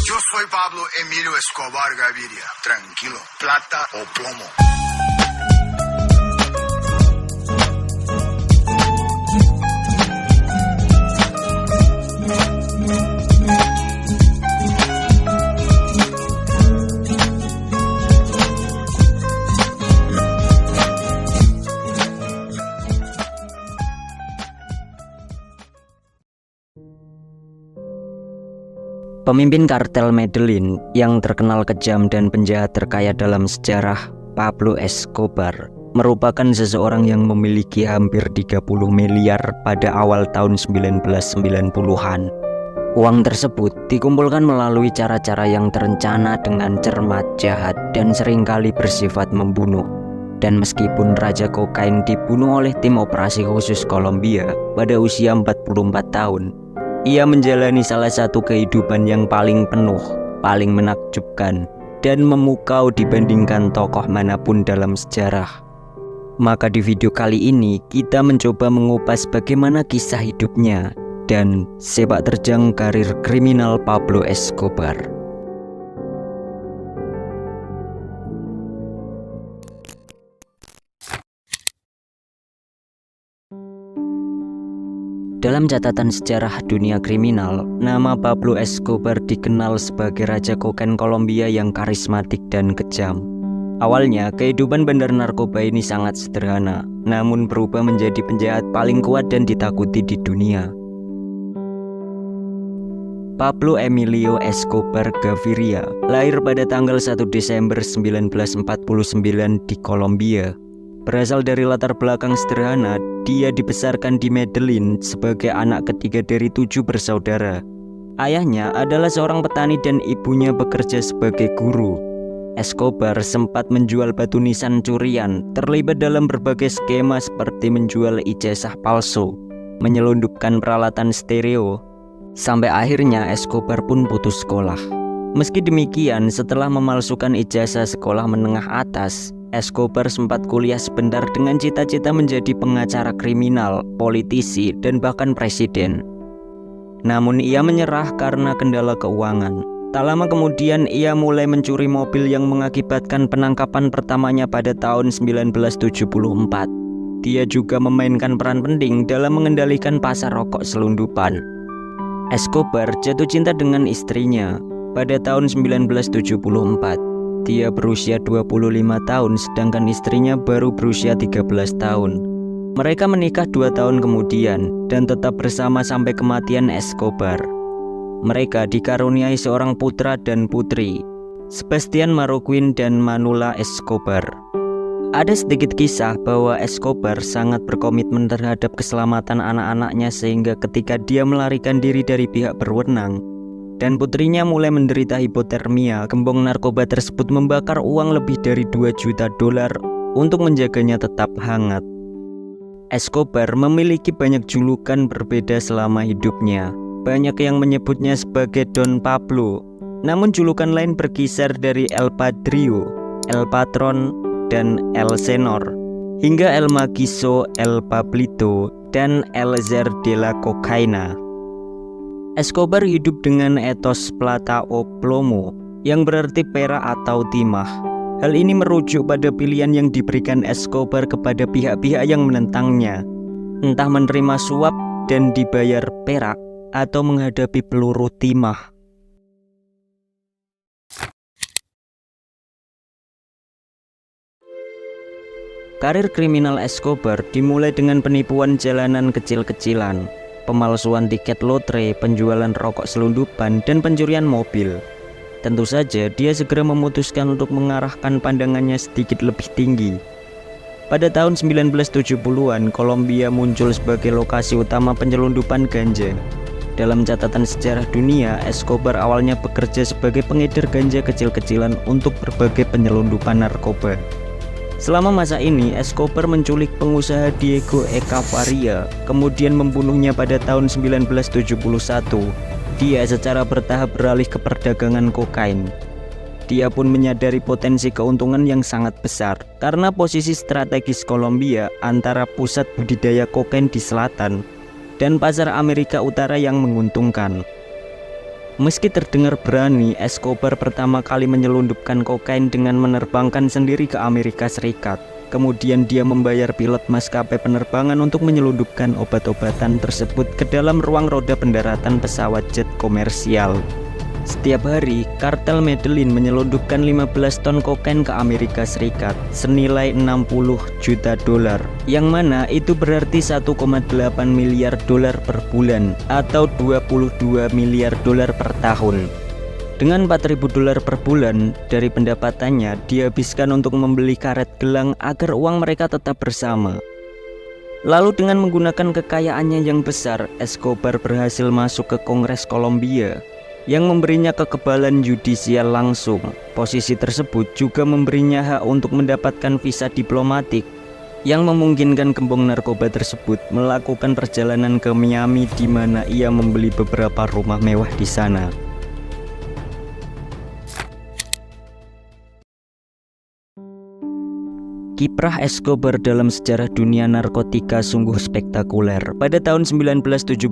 Yo soy Pablo Emilio Escobar Gaviria. Tranquilo, plata o plomo. Pemimpin kartel Medellin yang terkenal kejam dan penjahat terkaya dalam sejarah, Pablo Escobar, merupakan seseorang yang memiliki hampir 30 miliar pada awal tahun 1990-an. Uang tersebut dikumpulkan melalui cara-cara yang terencana dengan cermat, jahat, dan seringkali bersifat membunuh. Dan meskipun Raja Kokain dibunuh oleh tim operasi khusus Kolombia pada usia 44 tahun, ia menjalani salah satu kehidupan yang paling penuh, paling menakjubkan, dan memukau dibandingkan tokoh manapun dalam sejarah. Maka di video kali ini kita mencoba mengupas bagaimana kisah hidupnya dan sepak terjang karir kriminal Pablo Escobar. Dalam catatan sejarah dunia kriminal, nama Pablo Escobar dikenal sebagai Raja Kokain Kolombia yang karismatik dan kejam. Awalnya, kehidupan bandar narkoba ini sangat sederhana, namun berubah menjadi penjahat paling kuat dan ditakuti di dunia. Pablo Emilio Escobar Gaviria lahir pada tanggal 1 Desember 1949 di Kolombia. Berasal dari latar belakang sederhana, dia dibesarkan di Medellin sebagai anak ketiga dari 7 bersaudara. Ayahnya adalah seorang petani dan ibunya bekerja sebagai guru. Escobar sempat menjual batu nisan curian, terlibat dalam berbagai skema seperti menjual ijazah palsu, menyelundupkan peralatan stereo, sampai akhirnya Escobar pun putus sekolah. Meski demikian, setelah memalsukan ijazah sekolah menengah atas, Escobar sempat kuliah sebentar dengan cita-cita menjadi pengacara kriminal, politisi, dan bahkan presiden. Namun ia menyerah karena kendala keuangan. Tak lama kemudian ia mulai mencuri mobil yang mengakibatkan penangkapan pertamanya pada tahun 1974. Dia juga memainkan peran penting dalam mengendalikan pasar rokok selundupan. Escobar jatuh cinta dengan istrinya pada tahun 1974. Dia berusia 25 tahun sedangkan istrinya baru berusia 13 tahun. Mereka menikah 2 tahun kemudian dan tetap bersama sampai kematian Escobar. Mereka dikaruniai seorang putra dan putri, Sebastian Marroquin dan Manuela Escobar. Ada sedikit kisah bahwa Escobar sangat berkomitmen terhadap keselamatan anak-anaknya sehingga ketika dia melarikan diri dari pihak berwenang dan putrinya mulai menderita hipotermia, gembong narkoba tersebut membakar uang lebih dari 2 juta dolar untuk menjaganya tetap hangat. Escobar memiliki banyak julukan berbeda selama hidupnya. Banyak yang menyebutnya sebagai Don Pablo, namun julukan lain berkisar dari El Padrillo, El Patron, dan El Senor, hingga El Magiso, El Pablito, dan El Zar de la Cocaína. Escobar hidup dengan etos plata o plomo, yang berarti perak atau timah. Hal ini merujuk pada pilihan yang diberikan Escobar kepada pihak-pihak yang menentangnya, entah menerima suap dan dibayar perak, atau menghadapi peluru timah. Karir kriminal Escobar dimulai dengan penipuan jalanan kecil-kecilan, pemalsuan tiket lotre, penjualan rokok selundupan, dan pencurian mobil. Tentu saja dia segera memutuskan untuk mengarahkan pandangannya sedikit lebih tinggi. Pada tahun 1970-an, Kolombia muncul sebagai lokasi utama penyelundupan ganja. Dalam catatan sejarah dunia, Escobar awalnya bekerja sebagai pengedar ganja kecil-kecilan untuk berbagai penyelundupan narkoba. Selama masa ini, Escobar menculik pengusaha Diego Echavarria, kemudian membunuhnya pada tahun 1971. Dia secara bertahap beralih ke perdagangan kokain. Dia pun menyadari potensi keuntungan yang sangat besar karena posisi strategis Kolombia antara pusat budidaya kokain di selatan dan pasar Amerika Utara yang menguntungkan. Meski terdengar berani, Escobar pertama kali menyelundupkan kokain dengan menerbangkan sendiri ke Amerika Serikat. Kemudian dia membayar pilot maskapai penerbangan untuk menyelundupkan obat-obatan tersebut ke dalam ruang roda pendaratan pesawat jet komersial. Setiap hari, kartel Medellin menyelundupkan 15 ton kokain ke Amerika Serikat senilai 60 juta dolar, yang mana itu berarti 1,8 miliar dolar per bulan atau 22 miliar dolar per tahun. Dengan 4.000 dolar per bulan dari pendapatannya dihabiskan untuk membeli karet gelang agar uang mereka tetap bersama. Lalu dengan menggunakan kekayaannya yang besar, Escobar berhasil masuk ke Kongres Kolombia yang memberinya kekebalan yudisial langsung. Posisi tersebut juga memberinya hak untuk mendapatkan visa diplomatik yang memungkinkan gembong narkoba tersebut melakukan perjalanan ke Miami, di mana ia membeli beberapa rumah mewah di sana. Kiprah Escobar dalam sejarah dunia narkotika sungguh spektakuler. Pada tahun 1976,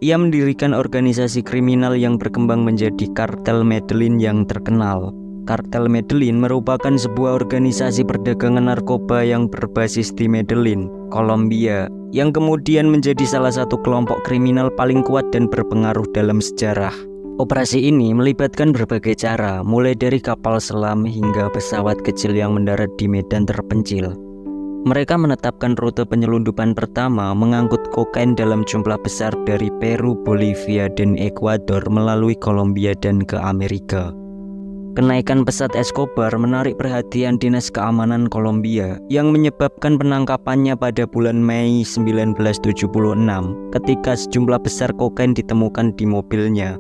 ia mendirikan organisasi kriminal yang berkembang menjadi Kartel Medellin yang terkenal. Kartel Medellin merupakan sebuah organisasi perdagangan narkoba yang berbasis di Medellin, Kolombia, yang kemudian menjadi salah satu kelompok kriminal paling kuat dan berpengaruh dalam sejarah. Operasi ini melibatkan berbagai cara, mulai dari kapal selam hingga pesawat kecil yang mendarat di medan terpencil. Mereka menetapkan rute penyelundupan pertama mengangkut kokain dalam jumlah besar dari Peru, Bolivia, dan Ekuador melalui Kolombia dan ke Amerika. Kenaikan pesat Escobar menarik perhatian Dinas Keamanan Kolombia yang menyebabkan penangkapannya pada bulan Mei 1976 ketika sejumlah besar kokain ditemukan di mobilnya.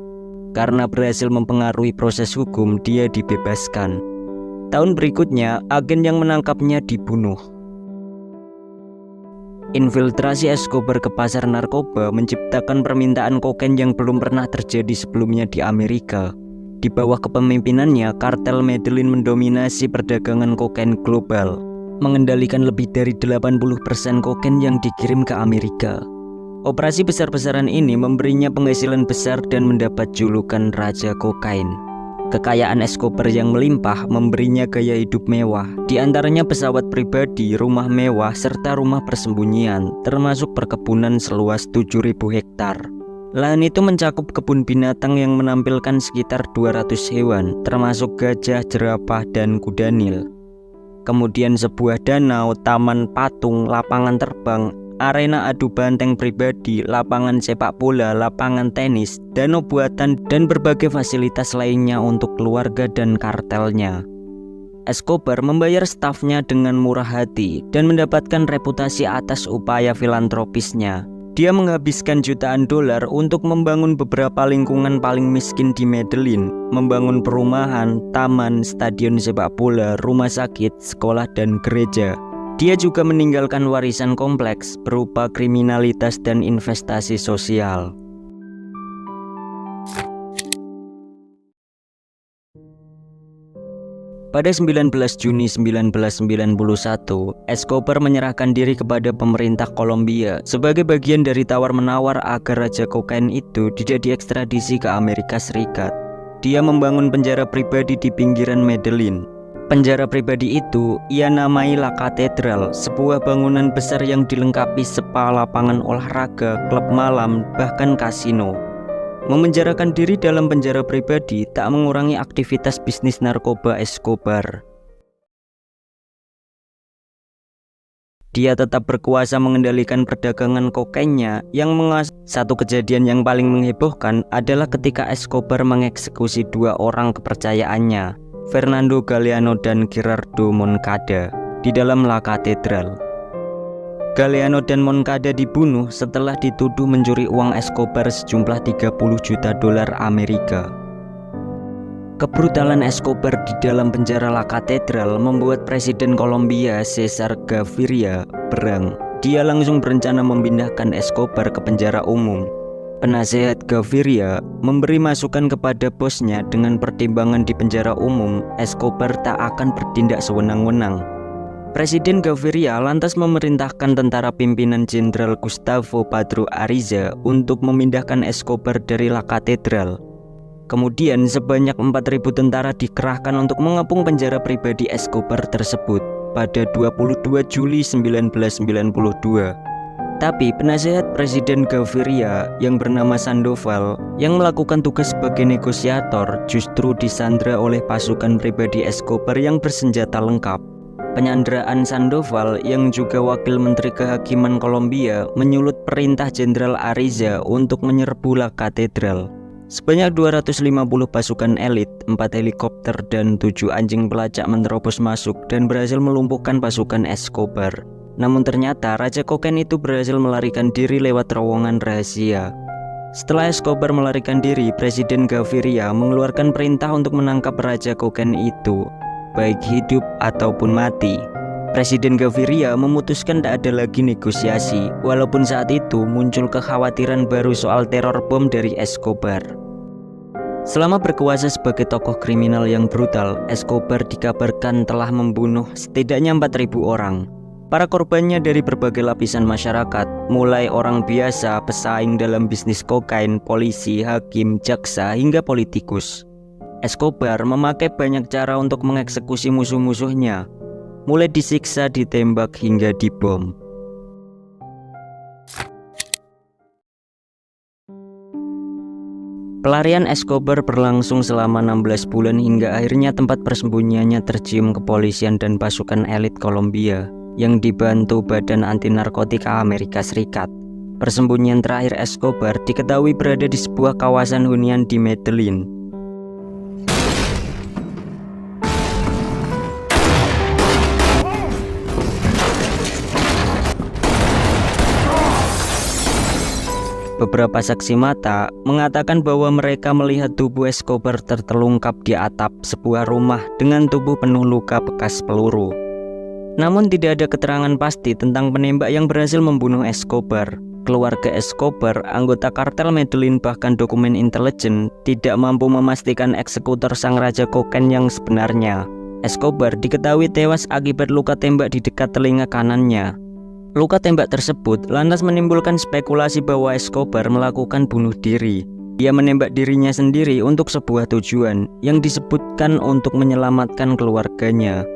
Karena berhasil mempengaruhi proses hukum, dia dibebaskan. Tahun berikutnya, agen yang menangkapnya dibunuh. Infiltrasi Escobar ke pasar narkoba menciptakan permintaan kokain yang belum pernah terjadi sebelumnya di Amerika. Di bawah kepemimpinannya, kartel Medellin mendominasi perdagangan kokain global, mengendalikan lebih dari 80% kokain yang dikirim ke Amerika. Operasi besar-besaran ini memberinya penghasilan besar dan mendapat julukan Raja Kokain. Kekayaan Escobar yang melimpah memberinya gaya hidup mewah, di antaranya pesawat pribadi, rumah mewah, serta rumah persembunyian, termasuk perkebunan seluas 7.000 hektar. Lahan itu mencakup kebun binatang yang menampilkan sekitar 200 hewan, termasuk gajah, jerapah, dan kuda Nil. Kemudian sebuah danau, taman patung, lapangan terbang, arena adu banteng pribadi, lapangan sepak bola, lapangan tenis, danau buatan, dan berbagai fasilitas lainnya untuk keluarga dan kartelnya. Escobar membayar stafnya dengan murah hati dan mendapatkan reputasi atas upaya filantropisnya. Dia menghabiskan jutaan dolar untuk membangun beberapa lingkungan paling miskin di Medellin, membangun perumahan, taman, stadion sepak bola, rumah sakit, sekolah, dan gereja. Dia juga meninggalkan warisan kompleks berupa kriminalitas dan investasi sosial. Pada 19 Juni 1991, Escobar menyerahkan diri kepada pemerintah Kolombia sebagai bagian dari tawar-menawar agar Raja Kokain itu tidak diekstradisi ke Amerika Serikat. Dia membangun penjara pribadi di pinggiran Medellin. Penjara pribadi itu ia namai La Catedral, sebuah bangunan besar yang dilengkapi spa, lapangan olahraga, klub malam, bahkan kasino. Memenjarakan diri dalam penjara pribadi tak mengurangi aktivitas bisnis narkoba Escobar. Dia tetap berkuasa mengendalikan perdagangan kokainnya yang Satu kejadian yang paling menghebohkan adalah ketika Escobar mengeksekusi dua orang kepercayaannya, Fernando Galeano dan Gerardo Moncada, di dalam La Catedral. Galeano dan Moncada dibunuh setelah dituduh mencuri uang Escobar sejumlah 30 juta dolar Amerika. Kebrutalan Escobar di dalam penjara La Catedral membuat Presiden Kolombia Cesar Gaviria berang. Dia langsung berencana memindahkan Escobar ke penjara umum. Penasehat Gaviria memberi masukan kepada bosnya dengan pertimbangan di penjara umum, Escobar tak akan bertindak sewenang-wenang. Presiden Gaviria lantas memerintahkan tentara pimpinan Jenderal Gustavo Padro Ariza untuk memindahkan Escobar dari La Catedral. Kemudian sebanyak 4.000 tentara dikerahkan untuk mengepung penjara pribadi Escobar tersebut pada 22 Juli 1992. Tapi penasehat Presiden Gaviria yang bernama Sandoval yang melakukan tugas sebagai negosiator justru disandra oleh pasukan pribadi Escobar yang bersenjata lengkap. Penyanderaan Sandoval yang juga wakil menteri kehakiman Kolombia menyulut perintah Jenderal Ariza untuk menyerbu La Katedral. Sebanyak 250 pasukan elit, 4 helikopter dan 7 anjing pelacak menerobos masuk dan berhasil melumpuhkan pasukan Escobar. Namun ternyata Raja Kokain itu berhasil melarikan diri lewat terowongan rahasia. Setelah Escobar melarikan diri, Presiden Gaviria mengeluarkan perintah untuk menangkap Raja Kokain itu, baik hidup ataupun mati. Presiden Gaviria memutuskan tak ada lagi negosiasi, walaupun saat itu muncul kekhawatiran baru soal teror bom dari Escobar. Selama berkuasa sebagai tokoh kriminal yang brutal, Escobar dikabarkan telah membunuh setidaknya 4.000 orang. Para korbannya dari berbagai lapisan masyarakat, mulai orang biasa, pesaing dalam bisnis kokain, polisi, hakim, jaksa, hingga politikus. Escobar memakai banyak cara untuk mengeksekusi musuh-musuhnya, mulai disiksa, ditembak, hingga dibom. Pelarian Escobar berlangsung selama 16 bulan hingga akhirnya tempat persembunyiannya tercium kepolisian dan pasukan elit Kolombia yang dibantu Badan Anti Narkotika Amerika Serikat. Persembunyian terakhir Escobar diketahui berada di sebuah kawasan hunian di Medellin. Beberapa saksi mata mengatakan bahwa mereka melihat tubuh Escobar tertelungkap di atap sebuah rumah dengan tubuh penuh luka bekas peluru. Namun tidak ada keterangan pasti tentang penembak yang berhasil membunuh Escobar. Keluarga Escobar, anggota kartel Medellin, bahkan dokumen intelijen tidak mampu memastikan eksekutor sang raja kokain yang sebenarnya. Escobar diketahui tewas akibat luka tembak di dekat telinga kanannya. Luka tembak tersebut lantas menimbulkan spekulasi bahwa Escobar melakukan bunuh diri. Dia menembak dirinya sendiri untuk sebuah tujuan yang disebutkan untuk menyelamatkan keluarganya.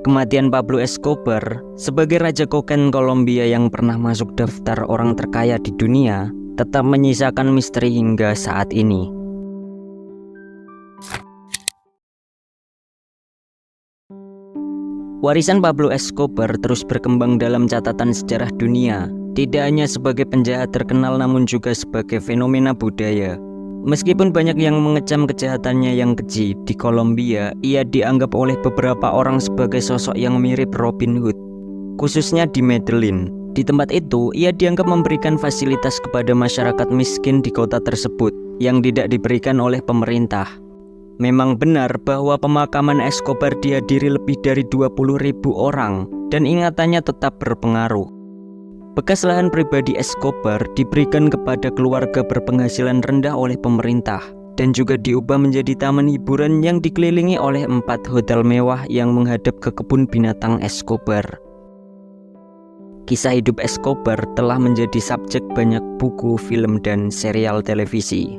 Kematian Pablo Escobar sebagai raja kokain Kolombia yang pernah masuk daftar orang terkaya di dunia tetap menyisakan misteri hingga saat ini. Warisan Pablo Escobar terus berkembang dalam catatan sejarah dunia, tidak hanya sebagai penjahat terkenal namun juga sebagai fenomena budaya. Meskipun banyak yang mengecam kejahatannya yang keji, di Kolombia ia dianggap oleh beberapa orang sebagai sosok yang mirip Robin Hood, khususnya di Medellin. Di tempat itu, ia dianggap memberikan fasilitas kepada masyarakat miskin di kota tersebut yang tidak diberikan oleh pemerintah. Memang benar bahwa pemakaman Escobar dihadiri lebih dari 20.000 orang dan ingatannya tetap berpengaruh. Bekas lahan pribadi Escobar diberikan kepada keluarga berpenghasilan rendah oleh pemerintah dan juga diubah menjadi taman hiburan yang dikelilingi oleh 4 hotel mewah yang menghadap ke kebun binatang Escobar. Kisah hidup Escobar telah menjadi subjek banyak buku, film, dan serial televisi.